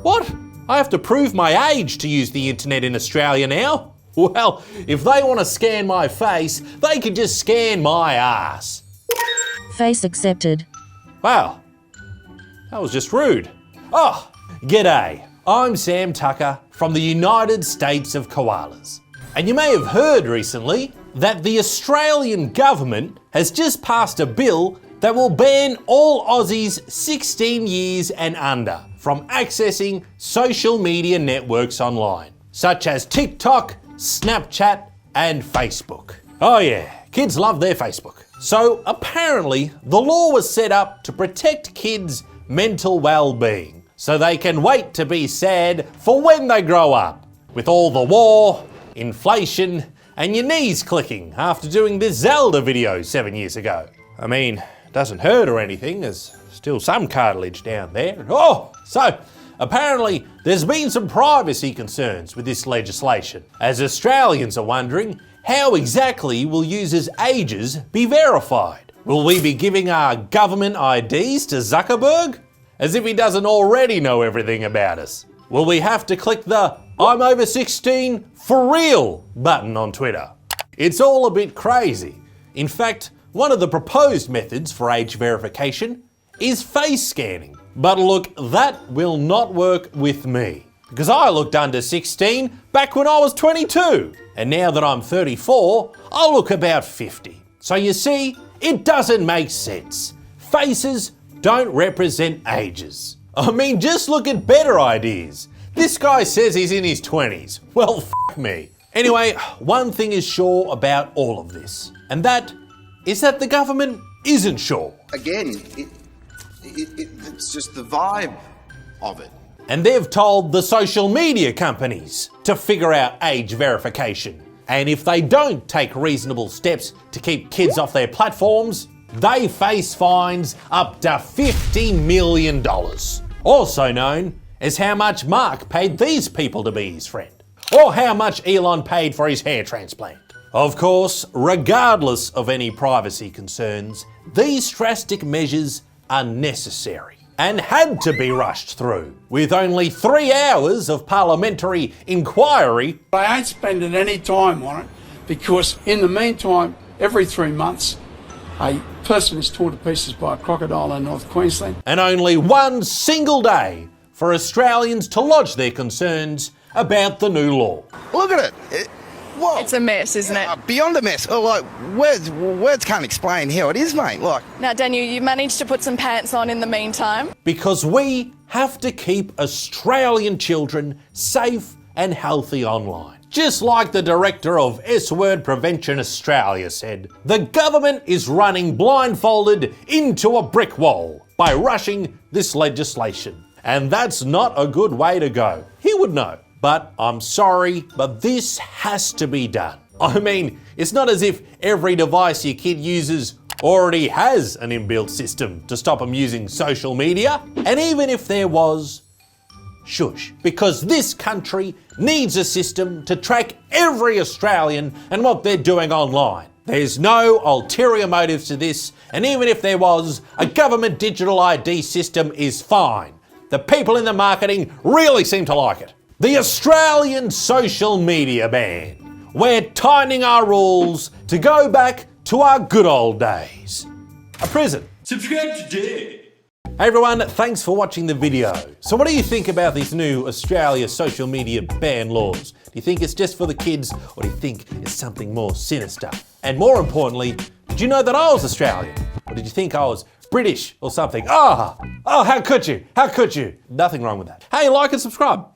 What? I have to prove my age to use the internet in Australia now? Well, if they want to scan my face, they can just scan my ass. Face accepted. Wow, that was just rude. Oh, g'day. I'm Sam Tucker from the United States of Koalas. And you may have heard recently that the Australian government has just passed a bill that will ban all Aussies 16 years and under from accessing social media networks online, such as TikTok, Snapchat, and Facebook. Oh yeah, kids love their Facebook. So apparently the law was set up to protect kids' mental well-being so they can wait to be sad for when they grow up, with all the war, inflation, and your knees clicking after doing this Zelda video 7 years ago. I mean, it doesn't hurt or anything, there's still some cartilage down there. Oh, so apparently there's been some privacy concerns with this legislation, as Australians are wondering how exactly will users' ages be verified? Will we be giving our government IDs to Zuckerberg? As if he doesn't already know everything about us. Will we have to click the I'm over 16 for real button on Twitter? It's all a bit crazy. In fact, one of the proposed methods for age verification is face scanning. But look, that will not work with me, because I looked under 16 back when I was 22. And now that I'm 34, I look about 50. So you see, it doesn't make sense. Faces don't represent ages. I mean, just look at better ideas. This guy says he's in his 20s. Well, f me. Anyway, one thing is sure about all of this, and that is that the government isn't sure. Again, it's just the vibe of it. And they've told the social media companies to figure out age verification. And if they don't take reasonable steps to keep kids off their platforms, they face fines up to $50 million. Also known as how much Mark paid these people to be his friend, or how much Elon paid for his hair transplant. Of course, regardless of any privacy concerns, these drastic measures are necessary and had to be rushed through, with only 3 hours of parliamentary inquiry. I ain't spending any time on it, because in the meantime, every 3 months, a person is torn to pieces by a crocodile in North Queensland. And only one single day for Australians to lodge their concerns about the new law. Look at it. Whoa. It's a mess, isn't it? Beyond a mess. Oh, like, words can't explain how it is, mate. Like. Now, Daniel, you managed to put some pants on in the meantime. Because we have to keep Australian children safe and healthy online. Just like the director of S-Word Prevention Australia said, the government is running blindfolded into a brick wall by rushing this legislation. And that's not a good way to go. He would know. But I'm sorry, but this has to be done. I mean, it's not as if every device your kid uses already has an inbuilt system to stop them using social media. And even if there was, shush. Because this country needs a system to track every Australian and what they're doing online. There's no ulterior motives to this, and even if there was, a government digital ID system is fine. The people in the marketing really seem to like it. The Australian social media ban. We're tightening our rules to go back to our good old days. A prison. Subscribe today. Hey everyone, thanks for watching the video. So what do you think about these new Australia social media ban laws? Do you think it's just for the kids, or do you think it's something more sinister? And more importantly, did you know that I was Australian? Or did you think I was British or something? Oh, how could you? How could you? Nothing wrong with that. Hey, like and subscribe.